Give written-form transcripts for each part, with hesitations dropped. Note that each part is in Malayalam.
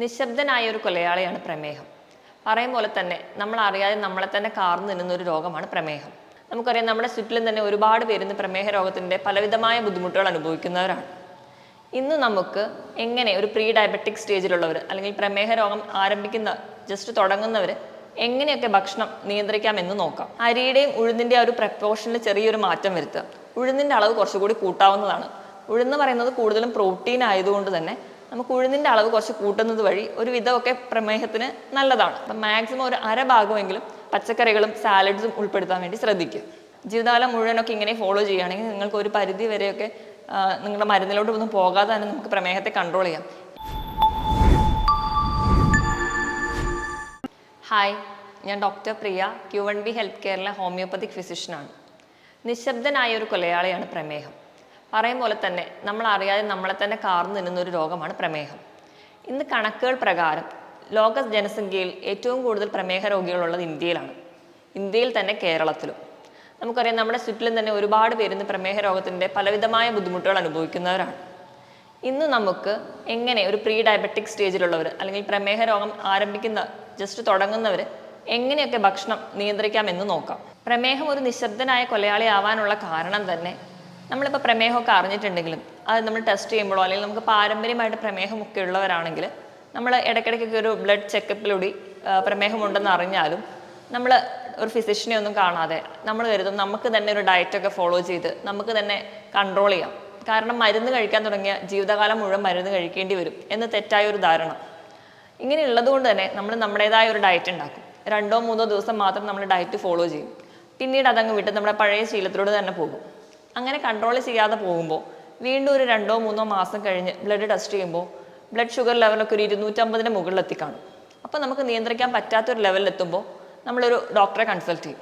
നിശബ്ദനായ ഒരു കൊലയാളിയാണ് പ്രമേഹം. പറയും പോലെ തന്നെ നമ്മൾ അറിയാതെ നമ്മളെ തന്നെ കാർന്നു നിന്നുന്ന ഒരു രോഗമാണ് പ്രമേഹം. നമുക്കറിയാം, നമ്മുടെ ചുറ്റിലും തന്നെ ഒരുപാട് പേര് പ്രമേഹ രോഗത്തിൻ്റെ പലവിധമായ ബുദ്ധിമുട്ടുകൾ അനുഭവിക്കുന്നവരാണ്. ഇന്ന് നമുക്ക് എങ്ങനെ ഒരു പ്രീ ഡയബറ്റിക് സ്റ്റേജിലുള്ളവർ അല്ലെങ്കിൽ പ്രമേഹ രോഗം ആരംഭിക്കുന്ന ജസ്റ്റ് തുടങ്ങുന്നവർ എങ്ങനെയൊക്കെ ഭക്ഷണം നിയന്ത്രിക്കാമെന്ന് നോക്കാം. അരിയുടെയും ഉഴുന്നിൻ്റെ ആ ഒരു പ്രപ്പോർഷനിൽ ചെറിയൊരു മാറ്റം വരുത്തുക. ഉഴുന്നിൻ്റെ അളവ് കുറച്ചുകൂടി കൂട്ടാവുന്നതാണ്. ഉഴുന്ന് പറയുന്നത് കൂടുതലും പ്രോട്ടീൻ ആയതുകൊണ്ട് തന്നെ നമുക്ക് ഉഴുന്നിൻ്റെ അളവ് കുറച്ച് കൂട്ടുന്നത് വഴി ഒരു വിധമൊക്കെ പ്രമേഹത്തിന് നല്ലതാണ്. അപ്പം മാക്സിമം ഒരു അര ഭാഗമെങ്കിലും പച്ചക്കറികളും സാലഡ്സും ഉൾപ്പെടുത്താൻ വേണ്ടി ശ്രദ്ധിക്കുക. ജീവിതകാലം മുഴുവനൊക്കെ ഇങ്ങനെ ഫോളോ ചെയ്യുകയാണെങ്കിൽ നിങ്ങൾക്ക് ഒരു പരിധി വരെയൊക്കെ നിങ്ങളുടെ മരുന്നിലോട്ട് ഒന്നും പോകാതെ തന്നെ നമുക്ക് പ്രമേഹത്തെ കൺട്രോൾ ചെയ്യാം. ഹായ്, ഞാൻ ഡോക്ടർ പ്രിയ, Q1B ഹെൽത്ത് കെയറിലെ ഹോമിയോപ്പതിക് ഫിസിഷ്യനാണ്. നിശബ്ദനായ ഒരു കൊലയാളിയാണ് പ്രമേഹം. പറയും പോലെ തന്നെ നമ്മൾ അറിയാതെ നമ്മളെ തന്നെ കാർന്നു നിന്നുന്ന ഒരു രോഗമാണ് പ്രമേഹം. ഇന്ന് കണക്കുകൾ പ്രകാരം ലോക ജനസംഖ്യയിൽ ഏറ്റവും കൂടുതൽ പ്രമേഹ രോഗികളുള്ളത് ഇന്ത്യയിലാണ്. ഇന്ത്യയിൽ തന്നെ കേരളത്തിലും. നമുക്കറിയാം, നമ്മുടെ ചുറ്റിലും തന്നെ ഒരുപാട് പേര് പ്രമേഹ രോഗത്തിൻ്റെ പലവിധമായ ബുദ്ധിമുട്ടുകൾ അനുഭവിക്കുന്നവരാണ്. ഇന്ന് നമുക്ക് എങ്ങനെ ഒരു പ്രീ ഡയബറ്റിക് സ്റ്റേജിലുള്ളവർ അല്ലെങ്കിൽ പ്രമേഹ രോഗം ആരംഭിക്കുന്ന ജസ്റ്റ് തുടങ്ങുന്നവർ എങ്ങനെയൊക്കെ ഭക്ഷണം നിയന്ത്രിക്കാമെന്ന് നോക്കാം. പ്രമേഹം ഒരു നിശബ്ദനായ കൊലയാളി ആവാനുള്ള കാരണം തന്നെ നമ്മളിപ്പോൾ പ്രമേഹമൊക്കെ അറിഞ്ഞിട്ടുണ്ടെങ്കിലും അത് നമ്മൾ ടെസ്റ്റ് ചെയ്യുമ്പോഴോ അല്ലെങ്കിൽ നമുക്ക് പാരമ്പര്യമായിട്ട് പ്രമേഹമൊക്കെ ഉള്ളവരാണെങ്കിൽ നമ്മൾ ഇടയ്ക്കിടയ്ക്കൊക്കെ ഒരു ബ്ലഡ് ചെക്കപ്പിലൂടെ പ്രമേഹമുണ്ടെന്ന് അറിഞ്ഞാലും നമ്മൾ ഒരു ഫിസിഷ്യനെ ഒന്നും കാണാതെ നമ്മൾ കരുതും നമുക്ക് തന്നെ ഒരു ഡയറ്റൊക്കെ ഫോളോ ചെയ്ത് നമുക്ക് തന്നെ കൺട്രോൾ ചെയ്യാം. കാരണം മരുന്ന് കഴിക്കാൻ തുടങ്ങിയ ജീവിതകാലം മുഴുവൻ മരുന്ന് കഴിക്കേണ്ടി വരും എന്ന് തെറ്റായ ഒരു ധാരണ. ഇങ്ങനെയുള്ളത് കൊണ്ട് തന്നെ നമ്മൾ നമ്മുടേതായ ഒരു ഡയറ്റ് ഉണ്ടാക്കും. 2-3 ദിവസം മാത്രം നമ്മൾ ഡയറ്റ് ഫോളോ ചെയ്യും. പിന്നീട് അതങ്ങ് വിട്ട് നമ്മുടെ പഴയ ശീലത്തിലൂടെ തന്നെ പോകും. അങ്ങനെ കൺട്രോൾ ചെയ്യാതെ പോകുമ്പോൾ വീണ്ടും ഒരു 2-3 മാസം കഴിഞ്ഞ് ബ്ലഡ് ടെസ്റ്റ് ചെയ്യുമ്പോൾ ബ്ലഡ് ഷുഗർ ലെവലൊക്കെ ഒരു 250-ന് മുകളിലെത്തി കാണും. അപ്പോൾ നമുക്ക് നിയന്ത്രിക്കാൻ പറ്റാത്തൊരു ലെവലിലെത്തുമ്പോൾ നമ്മളൊരു ഡോക്ടറെ കൺസൾട്ട് ചെയ്യും.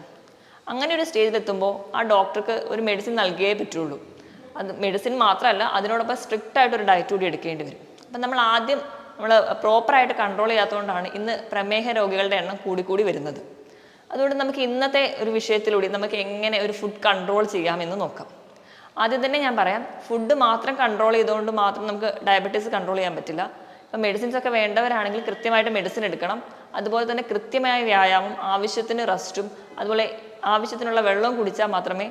അങ്ങനെ ഒരു സ്റ്റേജിലെത്തുമ്പോൾ ആ ഡോക്ടർക്ക് ഒരു മെഡിസിൻ നൽകിയേ പറ്റുള്ളൂ. അത് മെഡിസിൻ മാത്രമല്ല, അതിനോടൊപ്പം സ്ട്രിക്റ്റ് ആയിട്ടൊരു ഡയറ്റ് കൂടി എടുക്കേണ്ടി വരും. അപ്പം നമ്മൾ ആദ്യം പ്രോപ്പറായിട്ട് കൺട്രോൾ ചെയ്യാത്തതുകൊണ്ടാണ് ഇന്ന് പ്രമേഹ രോഗികളുടെ എണ്ണം കൂടിക്കൂടി വരുന്നത്. അതുകൊണ്ട് നമുക്ക് ഇന്നത്തെ ഒരു വിഷയത്തിലൂടെ നമുക്ക് എങ്ങനെ ഒരു ഫുഡ് കൺട്രോൾ ചെയ്യാമെന്ന് നോക്കാം. ആദ്യം തന്നെ ഞാൻ പറയാം, ഫുഡ് മാത്രം കൺട്രോൾ ചെയ്തുകൊണ്ട് മാത്രം നമുക്ക് ഡയബറ്റീസ് കൺട്രോൾ ചെയ്യാൻ പറ്റില്ല. ഇപ്പം മെഡിസിൻസ് ഒക്കെ വേണ്ടവരാണെങ്കിൽ കൃത്യമായിട്ട് മെഡിസിൻ എടുക്കണം. അതുപോലെ തന്നെ കൃത്യമായ വ്യായാമം, ആവശ്യത്തിന് റെസ്റ്റും അതുപോലെ ആവശ്യത്തിനുള്ള വെള്ളവും കുടിച്ചാൽ മാത്രമേ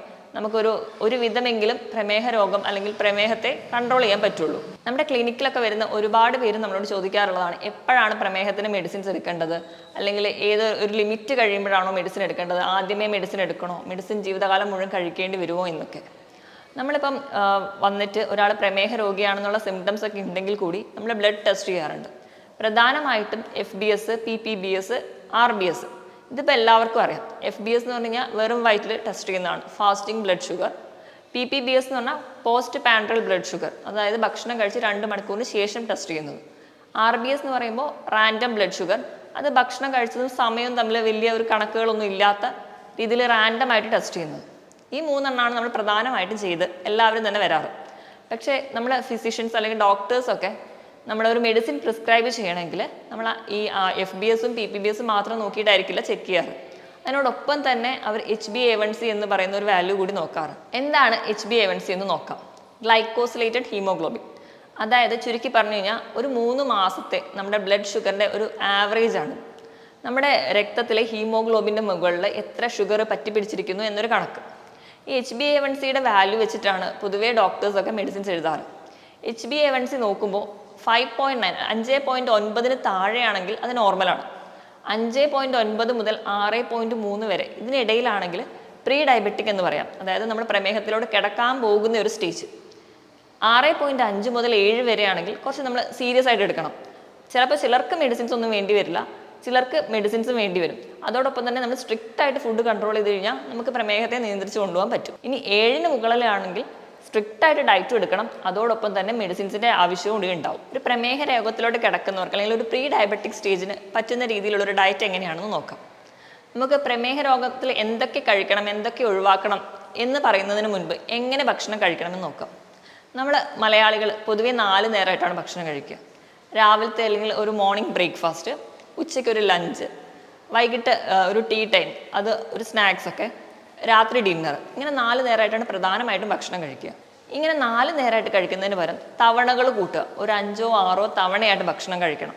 ഒരു വിധമെങ്കിലും പ്രമേഹ രോഗം അല്ലെങ്കിൽ പ്രമേഹത്തെ കൺട്രോൾ ചെയ്യാൻ പറ്റുള്ളൂ. നമ്മുടെ ക്ലിനിക്കിലൊക്കെ വരുന്ന ഒരുപാട് പേര് നമ്മളോട് ചോദിക്കാറുള്ളതാണ്, എപ്പോഴാണ് പ്രമേഹത്തിന് മെഡിസിൻസ് എടുക്കേണ്ടത്, അല്ലെങ്കിൽ ഏത് ഒരു ലിമിറ്റ് കഴിയുമ്പോഴാണോ മെഡിസിൻ എടുക്കേണ്ടത്, ആദ്യമേ മെഡിസിൻ എടുക്കണോ, മെഡിസിൻ ജീവിതകാലം മുഴുവൻ കഴിക്കേണ്ടി വരുമോ എന്നൊക്കെ. നമ്മളിപ്പം വന്നിട്ട് ഒരാൾ പ്രമേഹ രോഗിയാണെന്നുള്ള സിംറ്റംസ് ഒക്കെ ഉണ്ടെങ്കിൽ കൂടി നമ്മൾ ബ്ലഡ് ടെസ്റ്റ് ചെയ്യാറുണ്ട്. പ്രധാനമായിട്ടും FBS, PPBS, RBS. ഇതിപ്പോൾ എല്ലാവർക്കും അറിയാം. FBS എന്ന് പറഞ്ഞു കഴിഞ്ഞാൽ വെറും വയറ്റിൽ ടെസ്റ്റ് ചെയ്യുന്നതാണ്, ഫാസ്റ്റിംഗ് ബ്ലഡ് ഷുഗർ. PPBS എന്ന് പറഞ്ഞാൽ പോസ്റ്റ് പാൻട്രൽ ബ്ലഡ് ഷുഗർ, അതായത് ഭക്ഷണം കഴിച്ച് 2 മണിക്കൂറിന് ശേഷം ടെസ്റ്റ് ചെയ്യുന്നത്. RBS എന്ന് പറയുമ്പോൾ റാൻഡം ബ്ലഡ് ഷുഗർ, അത് ഭക്ഷണം കഴിച്ചതും സമയവും തമ്മിൽ വലിയ ഒരു കണക്കുകളൊന്നും ഇല്ലാത്ത രീതിയിൽ റാൻഡം ആയിട്ട് ടെസ്റ്റ് ചെയ്യുന്നത്. ഈ 3 എണ്ണമാണ് നമ്മൾ പ്രധാനമായിട്ടും ചെയ്ത് എല്ലാവരും തന്നെ വരാറ്. പക്ഷേ നമ്മൾ ഫിസിഷ്യൻസ് അല്ലെങ്കിൽ ഡോക്ടേഴ്സൊക്കെ നമ്മളൊരു മെഡിസിൻ പ്രിസ്ക്രൈബ് ചെയ്യണമെങ്കിൽ നമ്മൾ ഈ FBS-ഉം PPBS-ഉം മാത്രം നോക്കിയിട്ടായിരിക്കില്ല ചെക്ക് ചെയ്യാറ്. അതിനോടൊപ്പം തന്നെ അവർ HbA1c എന്ന് പറയുന്ന ഒരു വാല്യൂ കൂടി നോക്കാറ്. എന്താണ് HbA1c എന്ന് നോക്കാം. Glycosylated haemoglobin. അതായത് ചുരുക്കി പറഞ്ഞു കഴിഞ്ഞാൽ ഒരു 3 മാസത്തെ നമ്മുടെ ബ്ലഡ് ഷുഗറിൻ്റെ ഒരു ആവറേജ് ആണ്. നമ്മുടെ രക്തത്തിലെ ഹീമോഗ്ലോബിൻ്റെ മുകളിൽ എത്ര ഷുഗർ പറ്റിപ്പിടിച്ചിരിക്കുന്നു എന്നൊരു കണക്ക്. ഈ HbA1c-യുടെ വാല്യൂ വെച്ചിട്ടാണ് പൊതുവേ ഡോക്ടേഴ്സൊക്കെ മെഡിസിൻസ് എഴുതാറ്. HbA1c നോക്കുമ്പോൾ 5.9, 5.9-ന് താഴെയാണെങ്കിൽ അത് നോർമലാണ്. 5.9 മുതൽ 6.3 വരെ ഇതിനിടയിലാണെങ്കിൽ പ്രീ ഡയബറ്റിക് എന്ന് പറയാം. അതായത് നമ്മൾ പ്രമേഹത്തിലൂടെ കിടക്കാൻ പോകുന്ന ഒരു സ്റ്റേജ്. 6.5 മുതൽ 7 വരെയാണെങ്കിൽ കുറച്ച് നമ്മൾ സീരിയസ് ആയിട്ട് എടുക്കണം. ചിലപ്പോൾ ചിലർക്ക് മെഡിസിൻസ് ഒന്നും വേണ്ടി വരില്ല, ചിലർക്ക് മെഡിസിൻസ് വേണ്ടി വരും. അതോടൊപ്പം തന്നെ നമ്മൾ സ്ട്രിക്റ്റ് ആയിട്ട് ഫുഡ് കൺട്രോൾ ചെയ്ത് കഴിഞ്ഞാൽ നമുക്ക് പ്രമേഹത്തെ നിയന്ത്രിച്ച് കൊണ്ടുപോകാൻ പറ്റും. ഇനി 7-ന് മുകളിലാണെങ്കിൽ സ്ട്രിക്റ്റ് ആയിട്ട് ഡയറ്റും എടുക്കണം, അതോടൊപ്പം തന്നെ മെഡിസിൻസിൻ്റെ ആവശ്യവും കൂടി ഉണ്ടാവും. ഒരു പ്രമേഹ രോഗത്തിലോട്ട് കിടക്കുന്നവർക്ക് അല്ലെങ്കിൽ ഒരു പ്രീ ഡയബറ്റിക് സ്റ്റേജിന് പറ്റുന്ന രീതിയിലുള്ള ഒരു ഡയറ്റ് എങ്ങനെയാണെന്ന് നോക്കാം. നമുക്ക് പ്രമേഹ രോഗത്തിൽ എന്തൊക്കെ കഴിക്കണം, എന്തൊക്കെ ഒഴിവാക്കണം എന്ന് പറയുന്നതിന് മുൻപ് എങ്ങനെ ഭക്ഷണം കഴിക്കണമെന്ന് നോക്കാം. നമ്മൾ മലയാളികൾ പൊതുവേ 4 നേരമായിട്ടാണ് ഭക്ഷണം കഴിക്കുക. രാവിലത്തെ അല്ലെങ്കിൽ ഒരു മോർണിംഗ് ബ്രേക്ക്ഫാസ്റ്റ്, ഉച്ചയ്ക്ക് ഒരു ലഞ്ച്, വൈകിട്ട് ഒരു ടീ ടൈം, അത് ഒരു സ്നാക്സ് ഒക്കെ, രാത്രി ഡിന്നർ. ഇങ്ങനെ 4 നേരമായിട്ടാണ് പ്രധാനമായിട്ടും ഭക്ഷണം കഴിക്കുക. ഇങ്ങനെ 4 നേരമായിട്ട് കഴിക്കുന്നതിന് പകരം തവണകൾ കൂട്ടുക. ഒരു 5-6 തവണയായിട്ട് ഭക്ഷണം കഴിക്കണം.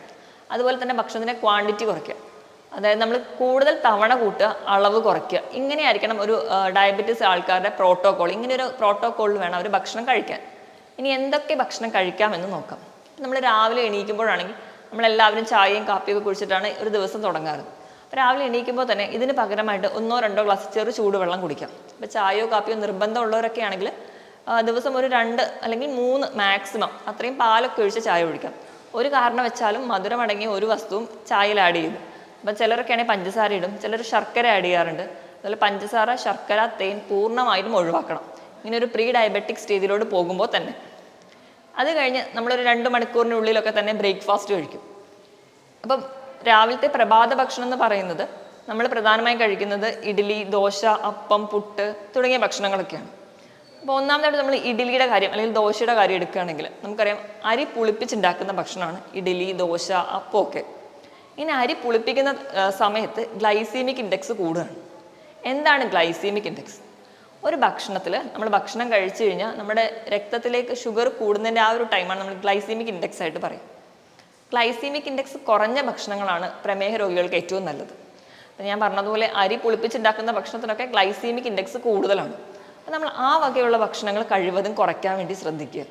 അതുപോലെ തന്നെ ഭക്ഷണത്തിൻ്റെ ക്വാണ്ടിറ്റി കുറയ്ക്കുക. അതായത് നമ്മൾ കൂടുതൽ തവണ കൂട്ടുക, അളവ് കുറയ്ക്കുക. ഇങ്ങനെയായിരിക്കണം ഒരു ഡയബറ്റീസ് ആൾക്കാരുടെ പ്രോട്ടോകോൾ. ഇങ്ങനെ ഒരു പ്രോട്ടോകോളിൽ വേണം അവർ ഭക്ഷണം കഴിക്കാൻ. ഇനി എന്തൊക്കെ ഭക്ഷണം കഴിക്കാമെന്ന് നോക്കാം. നമ്മൾ രാവിലെ എണീക്കുമ്പോഴാണെങ്കിൽ നമ്മളെല്ലാവരും ചായയും കാപ്പിയൊക്കെ കുടിച്ചിട്ടാണ് ഒരു ദിവസം തുടങ്ങാറ്. അപ്പോൾ രാവിലെ എണീക്കുമ്പോൾ തന്നെ ഇതിന് പകരമായിട്ട് 1-2 ഗ്ലാസ് ചെറു ചൂടുവെള്ളം കുടിക്കാം. അപ്പോൾ ചായയോ കാപ്പിയോ നിർബന്ധമുള്ളവരൊക്കെ ആണെങ്കിൽ ദിവസം ഒരു 2 അല്ലെങ്കിൽ 3 മാക്സിമം അത്രയും പാലൊക്കെ ഒഴിച്ച് ചായ കുടിക്കാം. ഒരു കാരണം വെച്ചാലും മധുരമടങ്ങിയ ഒരു വസ്തുവും ചായയിൽ ആഡ് ചെയ്യും. അപ്പം ചിലരൊക്കെയാണെങ്കിൽ പഞ്ചസാര ഇടും, ചിലർ ശർക്കര ആഡ് ചെയ്യാറുണ്ട്. അതുപോലെ പഞ്ചസാര, ശർക്കര, തേൻ പൂർണ്ണമായിട്ടും ഒഴിവാക്കണം ഇങ്ങനെ ഒരു പ്രീ ഡയബറ്റിക് സ്റ്റേജിലോട്ട് പോകുമ്പോൾ തന്നെ. അത് കഴിഞ്ഞ് നമ്മളൊരു 2 മണിക്കൂറിനുള്ളിലൊക്കെ തന്നെ ബ്രേക്ക്ഫാസ്റ്റ് കഴിക്കും. അപ്പം രാവിലത്തെ പ്രഭാത ഭക്ഷണം എന്ന് പറയുന്നത് നമ്മൾ പ്രധാനമായും കഴിക്കുന്നത് ഇഡ്ഡലി, ദോശ, അപ്പം, പുട്ട് തുടങ്ങിയ ഭക്ഷണങ്ങളൊക്കെയാണ്. അപ്പോൾ ഒന്നാമതായിട്ട് നമ്മൾ ഇഡ്ഡലിയുടെ കാര്യം അല്ലെങ്കിൽ ദോശയുടെ കാര്യം എടുക്കുകയാണെങ്കിൽ നമുക്കറിയാം അരി പുളിപ്പിച്ചുണ്ടാക്കുന്ന ഭക്ഷണമാണ് ഇഡ്ഡലി, ദോശ, അപ്പമൊക്കെ. ഇങ്ങനെ അരി പുളിപ്പിക്കുന്ന സമയത്ത് ഗ്ലൈസീമിക് ഇൻഡെക്സ് കൂടുകയാണ്. എന്താണ് ഗ്ലൈസീമിക് ഇൻഡെക്സ്? ഒരു ഭക്ഷണത്തിൽ നമ്മൾ ഭക്ഷണം കഴിച്ചു കഴിഞ്ഞാൽ നമ്മുടെ രക്തത്തിലേക്ക് ഷുഗർ കൂടുന്നതിൻ്റെ ആ ഒരു ടൈമാണ് നമ്മൾ ഗ്ലൈസീമിക് ഇൻഡെക്സ് ആയിട്ട് പറയും. ഗ്ലൈസീമിക് ഇൻഡെക്സ് കുറഞ്ഞ ഭക്ഷണങ്ങളാണ് പ്രമേഹ രോഗികൾക്ക് ഏറ്റവും നല്ലത്. അപ്പം ഞാൻ പറഞ്ഞതുപോലെ അരി പുളിപ്പിച്ചുണ്ടാക്കുന്ന ഭക്ഷണത്തിനൊക്കെ ഗ്ലൈസീമിക് ഇൻഡെക്സ് കൂടുതലാണ്. അപ്പം നമ്മൾ ആ വകയുള്ള ഭക്ഷണങ്ങൾ കഴിവതും കുറയ്ക്കാൻ വേണ്ടി ശ്രദ്ധിക്കുക.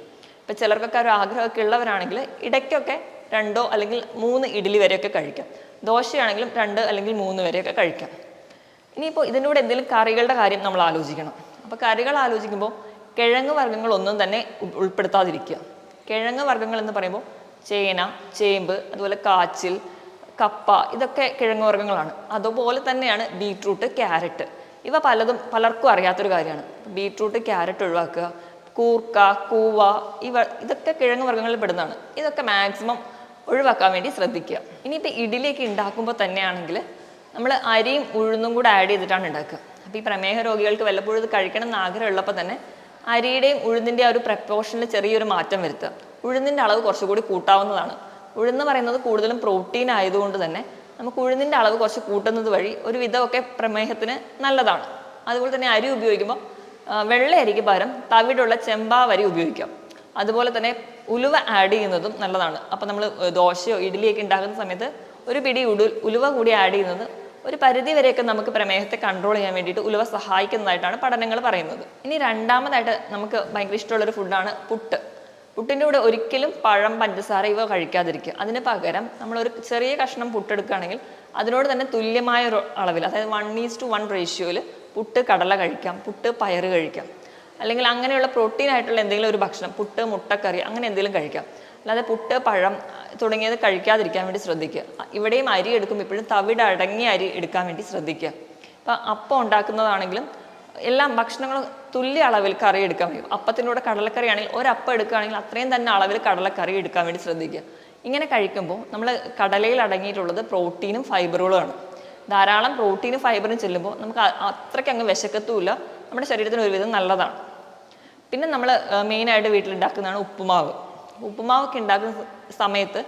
ഇപ്പം ചിലർക്കൊക്കെ ഒരു ആഗ്രഹമൊക്കെ ഉള്ളവരാണെങ്കിൽ ഇടയ്ക്കൊക്കെ 2 അല്ലെങ്കിൽ 3 ഇഡ്ഡലി വരെയൊക്കെ കഴിക്കാം. ദോശയാണെങ്കിലും 2 അല്ലെങ്കിൽ 3 വരെയൊക്കെ കഴിക്കാം. ഇനിയിപ്പോൾ ഇതിൻ്റെ കൂടെ എന്തെങ്കിലും കറികളുടെ കാര്യം നമ്മൾ ആലോചിക്കണം. അപ്പോൾ കറികൾ ആലോചിക്കുമ്പോൾ കിഴങ്ങ് വർഗ്ഗങ്ങളൊന്നും തന്നെ ഉൾപ്പെടുത്താതിരിക്കുക. കിഴങ്ങ് വർഗ്ഗങ്ങൾ എന്ന് പറയുമ്പോൾ ചേന, ചേമ്പ്, അതുപോലെ കാച്ചിൽ, കപ്പ, ഇതൊക്കെ കിഴങ്ങ് വർഗ്ഗങ്ങളാണ്. അതുപോലെ തന്നെയാണ് ബീട്രൂട്ട്, ക്യാരറ്റ്. ഇവ പലർക്കും അറിയാത്തൊരു കാര്യമാണ്. ബീട്രൂട്ട്, ക്യാരറ്റ് ഒഴിവാക്കുക. കൂർക്ക, കൂവ, ഇതൊക്കെ കിഴങ്ങ് വർഗ്ഗങ്ങളിൽ പെടുന്നതാണ്. ഇതൊക്കെ മാക്സിമം ഒഴിവാക്കാൻ വേണ്ടി ശ്രദ്ധിക്കുക. ഇനിയിപ്പോൾ ഇഡ്ഡലിയൊക്കെ ഉണ്ടാക്കുമ്പോൾ തന്നെയാണെങ്കിൽ നമ്മൾ അരിയും ഉഴുന്നും കൂടെ ആഡ് ചെയ്തിട്ടാണ് ഉണ്ടാക്കുക. അപ്പോൾ ഈ പ്രമേഹ രോഗികൾക്ക് വല്ലപ്പോഴും ഇത് കഴിക്കണം എന്ന് ആഗ്രഹമുള്ളപ്പോൾ തന്നെ അരിയുടെയും ഉഴുന്നിൻ്റെ ആ ഒരു പ്രപ്പോർഷനിൽ ചെറിയൊരു മാറ്റം വരുത്തുക. ഉഴുന്നിൻ്റെ അളവ് കുറച്ചുകൂടി കൂട്ടാവുന്നതാണ്. ഉഴുന്ന് പറയുന്നത് കൂടുതലും പ്രോട്ടീൻ ആയതുകൊണ്ട് തന്നെ നമുക്ക് ഉഴുന്നിൻ്റെ അളവ് കുറച്ച് കൂട്ടുന്നത് വഴി ഒരു വിധമൊക്കെ പ്രമേഹത്തിന് നല്ലതാണ്. അതുപോലെ തന്നെ അരി ഉപയോഗിക്കുമ്പോൾ വെള്ള അരിക്ക് പകരം തവിടുള്ള ചെമ്പാവരി ഉപയോഗിക്കാം. അതുപോലെ തന്നെ ഉലുവ ആഡ് ചെയ്യുന്നതും നല്ലതാണ്. അപ്പോൾ നമ്മൾ ദോശയോ ഇഡ്ഡലിയൊക്കെ ഉണ്ടാക്കുന്ന സമയത്ത് ഒരു പിടി ഉലുവ കൂടി ആഡ് ചെയ്യുന്നത് ഒരു പരിധി വരെയൊക്കെ നമുക്ക് പ്രമേഹത്തെ കൺട്രോൾ ചെയ്യാൻ വേണ്ടിയിട്ട് ഉലുവ സഹായിക്കുന്നതായിട്ടാണ് പഠനങ്ങൾ പറയുന്നത്. ഇനി രണ്ടാമതായിട്ട് നമുക്ക് ഭയങ്കര ഇഷ്ടമുള്ളൊരു ഫുഡാണ് പുട്ട്. പുട്ടിൻ്റെ കൂടെ ഒരിക്കലും പഴം, പഞ്ചസാര ഇവ കഴിക്കാതിരിക്കുക. അതിന് പകരം നമ്മളൊരു ചെറിയ കഷ്ണം പുട്ടെടുക്കുകയാണെങ്കിൽ അതിനോട് തന്നെ തുല്യമായ ഒരു അളവിൽ, അതായത് 1:1 റേഷ്യോയിൽ പുട്ട് കടല കഴിക്കാം, പുട്ട് പയറ് കഴിക്കാം. അല്ലെങ്കിൽ അങ്ങനെയുള്ള പ്രോട്ടീൻ ആയിട്ടുള്ള എന്തെങ്കിലും ഒരു ഭക്ഷണം, പുട്ട്, മുട്ടക്കറി, അങ്ങനെ എന്തെങ്കിലും കഴിക്കാം. അല്ലാതെ പുട്ട്, പഴം തുടങ്ങിയത് കഴിക്കാതിരിക്കാൻ വേണ്ടി ശ്രദ്ധിക്കുക. ഇവിടെയും അരി എടുക്കുമ്പോൾ ഇപ്പോഴും തവിട് അടങ്ങിയ അരി എടുക്കാൻ വേണ്ടി ശ്രദ്ധിക്കുക. ഇപ്പം അപ്പം ഉണ്ടാക്കുന്നതാണെങ്കിലും എല്ലാം ഭക്ഷണങ്ങളും തുല്യ അളവിൽ കറി എടുക്കാൻ കഴിയും. അപ്പത്തിൻ്റെ കൂടെ കടലക്കറി ആണെങ്കിൽ ഒരപ്പം എടുക്കുകയാണെങ്കിൽ അത്രയും തന്നെ അളവിൽ കടലക്കറി എടുക്കാൻ വേണ്ടി ശ്രദ്ധിക്കുക. ഇങ്ങനെ കഴിക്കുമ്പോൾ നമ്മൾ കടലയിൽ അടങ്ങിയിട്ടുള്ളത് പ്രോട്ടീനും ഫൈബറുകളുമാണ്. ധാരാളം പ്രോട്ടീനും ഫൈബറും ചെല്ലുമ്പോൾ നമുക്ക് അത്രയ്ക്ക് അങ്ങ് വിശക്കത്തുമില്ല, നമ്മുടെ ശരീരത്തിന് ഒരുവിധം നല്ലതാണ്. പിന്നെ നമ്മൾ മെയിനായിട്ട് വീട്ടിലുണ്ടാക്കുന്നതാണ് ഉപ്പുമാവ്. ഉപ്പുമാവൊക്കെ ഉണ്ടാക്കുന്ന സമയത്ത്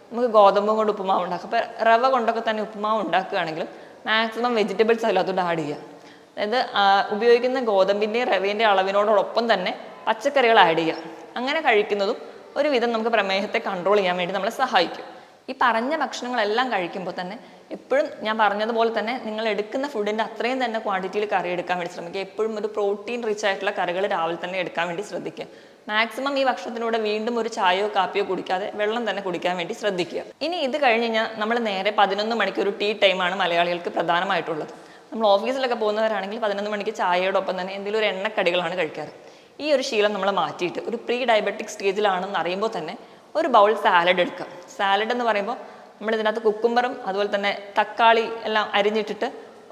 നമുക്ക് ഗോതമ്പും കൊണ്ട് ഉപ്പുമാവ് ഉണ്ടാക്കാം. അപ്പോൾ റവ കൊണ്ടൊക്കെ തന്നെ ഉപ്പുമാവ് ഉണ്ടാക്കുകയാണെങ്കിൽ മാക്സിമം വെജിറ്റബിൾസ് അതിനകത്തോട്ട് ആഡ് ചെയ്യുക. അതായത് ഉപയോഗിക്കുന്ന ഗോതമ്പിൻ്റെയും റവേൻ്റെയും അളവിനോടൊപ്പം തന്നെ പച്ചക്കറികൾ ആഡ് ചെയ്യുക. അങ്ങനെ കഴിക്കുന്നതും ഒരുവിധം നമുക്ക് പ്രമേഹത്തെ കൺട്രോൾ ചെയ്യാൻ വേണ്ടി നമ്മളെ സഹായിക്കും. ഈ പറഞ്ഞ ഭക്ഷണങ്ങളെല്ലാം കഴിക്കുമ്പോൾ തന്നെ എപ്പോഴും ഞാൻ പറഞ്ഞതുപോലെ തന്നെ നിങ്ങൾ എടുക്കുന്ന ഫുഡിൻ്റെ അത്രയും തന്നെ ക്വാണ്ടിറ്റിയിൽ കറി എടുക്കാൻ വേണ്ടി ശ്രമിക്കുക. എപ്പോഴും ഒരു പ്രോട്ടീൻ റിച്ച് ആയിട്ടുള്ള കറികൾ രാവിലെ തന്നെ എടുക്കാൻ വേണ്ടി ശ്രദ്ധിക്കുക. മാക്സിമം ഈ ഭക്ഷണത്തിലൂടെ വീണ്ടും ഒരു ചായയോ കാപ്പിയോ കുടിക്കാതെ വെള്ളം തന്നെ കുടിക്കാൻ വേണ്ടി ശ്രദ്ധിക്കുക. ഇനി ഇത് കഴിഞ്ഞ് കഴിഞ്ഞാൽ നമ്മൾ നേരെ 11 മണിക്ക് ഒരു ടീ ടൈമാണ് മലയാളികൾക്ക് പ്രധാനമായിട്ടുള്ളത്. നമ്മൾ ഓഫീസിലൊക്കെ പോകുന്നവരാണെങ്കിൽ 11 മണിക്ക് ചായയോടൊപ്പം തന്നെ എന്തെങ്കിലും ഒരു എണ്ണക്കടികളാണ് കഴിക്കാറ്. ഈ ഒരു ശീലം നമ്മൾ മാറ്റിയിട്ട് ഒരു പ്രീ ഡയബറ്റിക് സ്റ്റേജിലാണെന്ന് അറിയുമ്പോൾ തന്നെ ഒരു ബൗൾ സാലഡ് എടുക്കുക. സാലഡ് എന്ന് പറയുമ്പോൾ നമ്മൾ ഇതിനകത്ത് കുക്കുംബറും അതുപോലെ തന്നെ തക്കാളി എല്ലാം അരിഞ്ഞിട്ടിട്ട്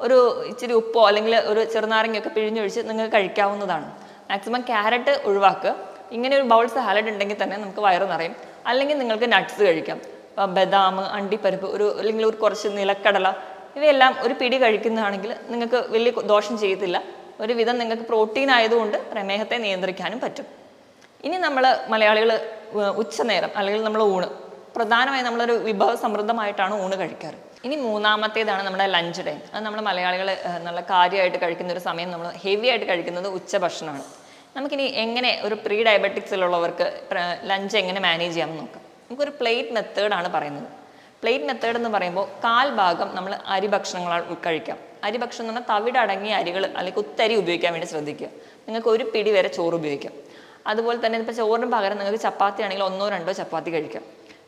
ഒരു ഇച്ചിരി ഉപ്പോ അല്ലെങ്കിൽ ഒരു ചെറുനാരങ്ങയൊക്കെ പിഴിഞ്ഞൊഴിച്ച് നിങ്ങൾക്ക് കഴിക്കാവുന്നതാണ്. മാക്സിമം ക്യാരറ്റ് ഒഴിവാക്കുക. ഇങ്ങനെ ഒരു ബൗൾ സാലഡ് ഉണ്ടെങ്കിൽ തന്നെ നമുക്ക് വയറ് നിറയും. അല്ലെങ്കിൽ നിങ്ങൾക്ക് നട്ട്സ് കഴിക്കാം. ഇപ്പം ബദാം, അണ്ടിപ്പരിപ്പ്, അല്ലെങ്കിൽ ഒരു കുറച്ച് നിലക്കടല, ഇവയെല്ലാം ഒരു പിടി കഴിക്കുന്നതാണെങ്കിൽ നിങ്ങൾക്ക് വലിയ ദോഷം ചെയ്യത്തില്ല. ഒരുവിധം നിങ്ങൾക്ക് പ്രോട്ടീൻ ആയതുകൊണ്ട് പ്രമേഹത്തെ നിയന്ത്രിക്കാനും പറ്റും. ഇനി നമ്മൾ മലയാളികൾ ഉച്ചനേരം അല്ലെങ്കിൽ നമ്മൾ ഊണ്, പ്രധാനമായും നമ്മളൊരു വിഭവ സമൃദ്ധമായിട്ടാണ് ഊണ് കഴിക്കാറ്. ഇനി മൂന്നാമത്തേതാണ് നമ്മുടെ ലഞ്ച് ടൈം. അത് നമ്മൾ മലയാളികൾ നല്ല കാര്യമായിട്ട് കഴിക്കുന്ന ഒരു സമയം, നമ്മൾ ഹെവി ആയിട്ട് കഴിക്കുന്നത് ഉച്ചഭക്ഷണമാണ്. നമുക്കിനി എങ്ങനെ ഒരു പ്രീ ഡയബറ്റിക്സിലുള്ളവർക്ക് ലഞ്ച് എങ്ങനെ മാനേജ് ചെയ്യാമെന്ന് നോക്കാം. നമുക്കൊരു പ്ലേറ്റ് മെത്തേഡാണ് പറയുന്നത്. പ്ലേറ്റ് മെത്തേഡ് എന്ന് പറയുമ്പോൾ കാൽ ഭാഗം നമ്മൾ അരി ഭക്ഷണങ്ങൾ കഴിക്കാം. അരി ഭക്ഷണം എന്ന് പറഞ്ഞാൽ തവിടടങ്ങിയ അരികൾ അല്ലെങ്കിൽ കുത്തരി ഉപയോഗിക്കാൻ വേണ്ടി ശ്രദ്ധിക്കുക. നിങ്ങൾക്ക് ഒരു പിടി വരെ ചോറ് ഉപയോഗിക്കാം. അതുപോലെ തന്നെ ഇപ്പോൾ ചോറിന് പകരം നിങ്ങൾക്ക് ചപ്പാത്തി ആണെങ്കിൽ 1-2 ചപ്പാത്തി കഴിക്കാം.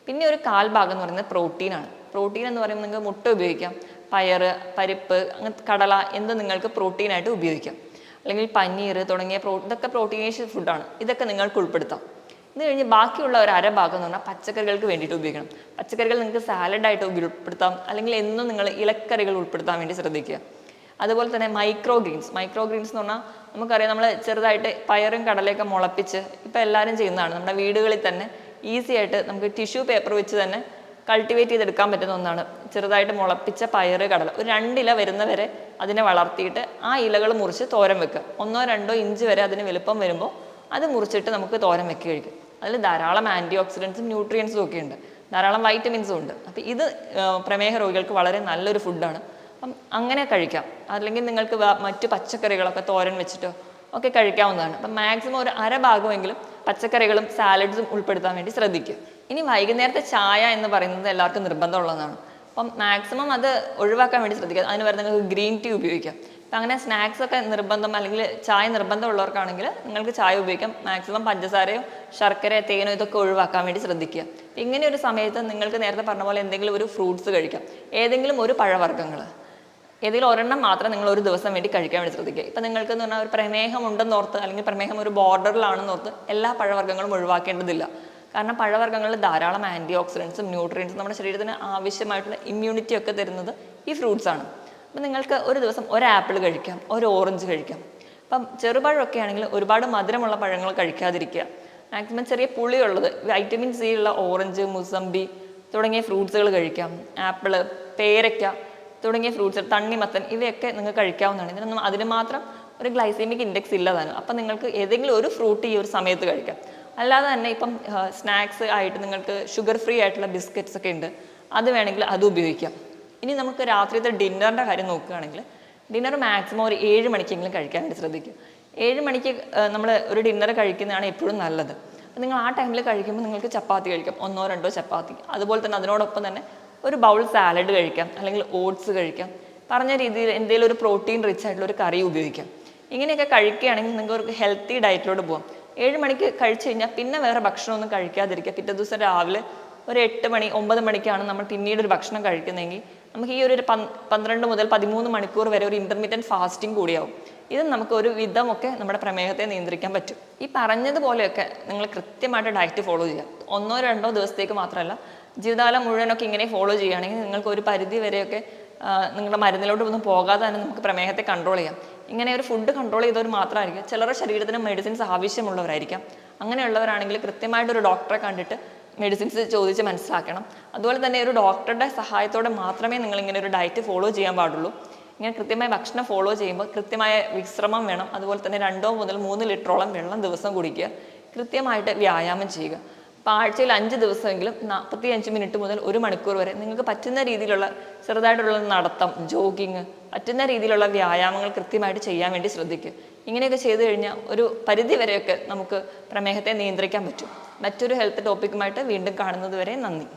പിന്നെ ഒരു കാൽ ഭാഗം എന്ന് പറയുന്നത് പ്രോട്ടീനാണ്. പ്രോട്ടീൻ എന്ന് പറയുമ്പോൾ നിങ്ങൾക്ക് മുട്ട ഉപയോഗിക്കാം, പയറ്, പരിപ്പ്, അങ്ങനത്തെ കടല എന്ത് നിങ്ങൾക്ക് പ്രോട്ടീനായിട്ട് ഉപയോഗിക്കാം. അല്ലെങ്കിൽ പനീർ തുടങ്ങിയ ഇതൊക്കെ പ്രോട്ടീനേഷ്യസ് ഫുഡാണ്. ഇതൊക്കെ നിങ്ങൾക്ക് ഉൾപ്പെടുത്താം. ഇത് കഴിഞ്ഞ് ബാക്കിയുള്ള ഒരു അര ഭാഗം എന്ന് പറഞ്ഞാൽ പച്ചക്കറികൾക്ക് വേണ്ടിയിട്ട് ഉപയോഗിക്കണം. പച്ചക്കറികൾ നിങ്ങൾക്ക് സാലഡായിട്ട് ഉൾപ്പെടുത്താം, അല്ലെങ്കിൽ എന്നും നിങ്ങൾ ഇലക്കറികൾ ഉൾപ്പെടുത്താൻ വേണ്ടി ശ്രദ്ധിക്കുക. അതുപോലെ തന്നെ മൈക്രോ ഗ്രീൻസ് എന്ന് പറഞ്ഞാൽ നമുക്കറിയാം, നമ്മൾ ചെറുതായിട്ട് പയറും കടലയൊക്കെ മുളപ്പിച്ച് ഇപ്പോൾ എല്ലാവരും ചെയ്യുന്നതാണ്. നമ്മുടെ വീടുകളിൽ തന്നെ ഈസി ആയിട്ട് നമുക്ക് ടിഷ്യൂ പേപ്പർ വെച്ച് തന്നെ കൾട്ടിവേറ്റ് ചെയ്തെടുക്കാൻ പറ്റുന്ന ഒന്നാണ് ചെറുതായിട്ട് മുളപ്പിച്ച പയറ്, കടല. ഒരു 2 ഇല വരുന്നവരെ അതിനെ വളർത്തിയിട്ട് ആ ഇലകൾ മുറിച്ച് തോരൻ വെക്കുക. 1-2 ഇഞ്ച് വരെ അതിന് വലുപ്പം വരുമ്പോൾ അത് മുറിച്ചിട്ട് നമുക്ക് തോരൻ വെക്കി കഴിക്കും. അതിൽ ധാരാളം ആൻറ്റി ഓക്സിഡൻസും ന്യൂട്രിയൻസും ഒക്കെ ഉണ്ട്, ധാരാളം വൈറ്റമിൻസും ഉണ്ട്. അപ്പം ഇത് പ്രമേഹ രോഗികൾക്ക് വളരെ നല്ലൊരു ഫുഡാണ്. അപ്പം അങ്ങനെ കഴിക്കാം. അല്ലെങ്കിൽ നിങ്ങൾക്ക് മറ്റു പച്ചക്കറികളൊക്കെ തോരൻ വെച്ചിട്ടോ ഒക്കെ കഴിക്കാവുന്നതാണ്. അപ്പം മാക്സിമം ഒരു അര ഭാഗമെങ്കിലും പച്ചക്കറികളും സാലഡ്സും ഉൾപ്പെടുത്താൻ വേണ്ടി ശ്രദ്ധിക്കുക. ഇനി വൈകുന്നേരത്തെ ചായ എന്ന് പറയുന്നത് എല്ലാവർക്കും നിർബന്ധമുള്ളതാണ്. അപ്പം മാക്സിമം അത് ഒഴിവാക്കാൻ വേണ്ടി ശ്രദ്ധിക്കുക. അതിന് പകരം നിങ്ങൾക്ക് ഗ്രീൻ ടീ ഉപയോഗിക്കാം. അപ്പം അങ്ങനെ സ്നാക്സ് ഒക്കെ നിർബന്ധം അല്ലെങ്കിൽ ചായ നിർബന്ധമുള്ളവർക്കാണെങ്കിൽ നിങ്ങൾക്ക് ചായ ഉപയോഗിക്കാം. മാക്സിമം പഞ്ചസാരയോ ശർക്കരയോ തേനോ ഇതൊക്കെ ഒഴിവാക്കാൻ വേണ്ടി ശ്രദ്ധിക്കുക. ഇങ്ങനെ ഒരു സമയത്ത് നിങ്ങൾക്ക് നേരത്തെ പറഞ്ഞ പോലെ എന്തെങ്കിലും ഒരു ഫ്രൂട്ട്സ് കഴിക്കാം. ഏതെങ്കിലും ഒരു പഴവർഗ്ഗങ്ങൾ, ഏതെങ്കിലും ഒരെണ്ണം മാത്രം നിങ്ങൾ ഒരു ദിവസം വേണ്ടി കഴിക്കാൻ വേണ്ടി ശ്രദ്ധിക്കുക. ഇപ്പം നിങ്ങൾക്ക് എന്ന് പറഞ്ഞാൽ ഒരു പ്രമേഹം ഉണ്ടെന്നോർത്ത് അല്ലെങ്കിൽ പ്രമേഹം ഒരു ബോർഡറിലാണെന്നോർത്ത് എല്ലാ പഴവർഗ്ഗങ്ങളും ഒഴിവാക്കേണ്ടതില്ല. കാരണം പഴവർഗ്ഗങ്ങളിൽ ധാരാളം ആൻറ്റി ഓക്സിഡൻസും ന്യൂട്രിയൻസും നമ്മുടെ ശരീരത്തിന് ആവശ്യമായിട്ടുള്ള ഇമ്മ്യൂണിറ്റി ഒക്കെ തരുന്നത് ഈ ഫ്രൂട്ട്സ് ആണ്. അപ്പം നിങ്ങൾക്ക് ഒരു ദിവസം ഒരു ആപ്പിൾ കഴിക്കാം, ഒരു ഓറഞ്ച് കഴിക്കാം. അപ്പം ചെറുപഴമൊക്കെ ആണെങ്കിൽ ഒരുപാട് മധുരമുള്ള പഴങ്ങൾ കഴിക്കാതിരിക്കുക. മാക്സിമം ചെറിയ പുളിയുള്ളത്, വൈറ്റമിൻ സി ഉള്ള ഓറഞ്ച്, മുസമ്പി തുടങ്ങിയ ഫ്രൂട്ട്സുകൾ കഴിക്കാം. ആപ്പിള്, പേരയ്ക്ക തുടങ്ങിയ ഫ്രൂട്ട്സ്, തണ്ണിമത്തൻ ഇവയൊക്കെ നിങ്ങൾക്ക് കഴിക്കാവുന്നതാണ്. ഇതിനൊന്നും അതിന് മാത്രം ഒരു ഗ്ലൈസീമിക് ഇൻഡെക്സ് ഇല്ലതാണ്. അപ്പം നിങ്ങൾക്ക് ഏതെങ്കിലും ഒരു ഫ്രൂട്ട് ഈ ഒരു സമയത്ത് കഴിക്കാം. അല്ലാതെ തന്നെ ഇപ്പം സ്നാക്സ് ആയിട്ട് നിങ്ങൾക്ക് ഷുഗർ ഫ്രീ ആയിട്ടുള്ള ബിസ്ക്കറ്റ്സ് ഒക്കെ ഉണ്ട്, അത് വേണമെങ്കിൽ അത് ഉപയോഗിക്കാം. ഇനി നമുക്ക് രാത്രിയത്തെ ഡിന്നറിൻ്റെ കാര്യം നോക്കുകയാണെങ്കിൽ ഡിന്നർ മാക്സിമം ഒരു 7 മണിക്കെങ്കിലും കഴിക്കാൻ വേണ്ടി ശ്രദ്ധിക്കുക. 7 മണിക്ക് നമ്മൾ ഒരു ഡിന്നർ കഴിക്കുന്നതാണ് എപ്പോഴും നല്ലത്. അപ്പം നിങ്ങൾ ആ ടൈമിൽ കഴിക്കുമ്പോൾ നിങ്ങൾക്ക് ചപ്പാത്തി കഴിക്കാം, 1-2 ചപ്പാത്തി. അതുപോലെ തന്നെ അതിനോടൊപ്പം തന്നെ ഒരു ബൗൾ സാലഡ് കഴിക്കാം, അല്ലെങ്കിൽ ഓട്സ് കഴിക്കാം. പറഞ്ഞ രീതിയിൽ എന്തെങ്കിലും ഒരു പ്രോട്ടീൻ റിച്ച് ആയിട്ടുള്ള ഒരു കറി ഉപയോഗിക്കാം. ഇങ്ങനെയൊക്കെ കഴിക്കുകയാണെങ്കിൽ നിങ്ങൾക്ക് ഒരു ഹെൽത്തി ഡയറ്റിലോട്ട് പോകാം. 7 മണിക്ക് കഴിച്ചു കഴിഞ്ഞാൽ പിന്നെ വേറെ ഭക്ഷണമൊന്നും കഴിക്കാതിരിക്കുക. പിറ്റേ ദിവസം രാവിലെ ഒരു 8 മണി 9 മണിക്കാണ് നമ്മൾ പിന്നീട് ഒരു ഭക്ഷണം കഴിക്കുന്നതെങ്കിൽ നമുക്ക് ഈ ഒരു 12 മുതൽ 13 മണിക്കൂർ വരെ ഒരു ഇൻ്റർമീഡിയറ്റ് ഫാസ്റ്റിംഗ് കൂടിയാവും. ഇത് നമുക്ക് ഒരു വിധമൊക്കെ നമ്മുടെ പ്രമേഹത്തെ നിയന്ത്രിക്കാൻ പറ്റും. ഈ പറഞ്ഞതുപോലെയൊക്കെ നിങ്ങൾ കൃത്യമായിട്ട് ഡയറ്റ് ഫോളോ ചെയ്യുക. 1-2 ദിവസത്തേക്ക് മാത്രമല്ല, ജീവിതകാലം മുഴുവനൊക്കെ ഇങ്ങനെ ഫോളോ ചെയ്യുകയാണെങ്കിൽ നിങ്ങൾക്ക് ഒരു പരിധി വരെയൊക്കെ നിങ്ങളുടെ മരുന്നിലോട്ട് ഒന്നും പോകാതെ തന്നെ നമുക്ക് പ്രമേഹത്തെ കൺട്രോൾ ചെയ്യാം. ഇങ്ങനെ ഒരു ഫുഡ് കൺട്രോൾ ചെയ്തവർ മാത്രമായിരിക്കും. ചിലരുടെ ശരീരത്തിന് മെഡിസിൻസ് ആവശ്യമുള്ളവരായിരിക്കാം. അങ്ങനെയുള്ളവരാണെങ്കിൽ കൃത്യമായിട്ടൊരു ഡോക്ടറെ കണ്ടിട്ട് മെഡിസിൻസ് ചോദിച്ച് മനസ്സിലാക്കണം. അതുപോലെ തന്നെ ഒരു ഡോക്ടറുടെ സഹായത്തോടെ മാത്രമേ നിങ്ങളിങ്ങനെ ഒരു ഡയറ്റ് ഫോളോ ചെയ്യാൻ പാടുള്ളൂ. ഇങ്ങനെ കൃത്യമായ ഭക്ഷണം ഫോളോ ചെയ്യുമ്പോൾ കൃത്യമായ വിശ്രമം വേണം. അതുപോലെ തന്നെ 2 മുതൽ 3 ലിറ്ററോളം വെള്ളം ദിവസം കുടിക്കുക. കൃത്യമായിട്ട് വ്യായാമം ചെയ്യുക. അപ്പോൾ ആഴ്ചയിൽ 5 ദിവസമെങ്കിലും 45 മിനിറ്റ് മുതൽ 1 മണിക്കൂർ വരെ നിങ്ങൾക്ക് പറ്റുന്ന രീതിയിലുള്ള ചെറുതായിട്ടുള്ള നടത്തം, ജോഗിങ്, പറ്റുന്ന രീതിയിലുള്ള വ്യായാമങ്ങൾ കൃത്യമായിട്ട് ചെയ്യാൻ വേണ്ടി ശ്രദ്ധിക്കുക. ഇങ്ങനെയൊക്കെ ചെയ്തു കഴിഞ്ഞാൽ ഒരു പരിധി വരെയൊക്കെ നമുക്ക് പ്രമേഹത്തെ നിയന്ത്രിക്കാൻ പറ്റും. മറ്റൊരു ഹെൽത്ത് ടോപ്പിക്കുമായിട്ട് വീണ്ടും കാണുന്നത് വരെ നന്ദി.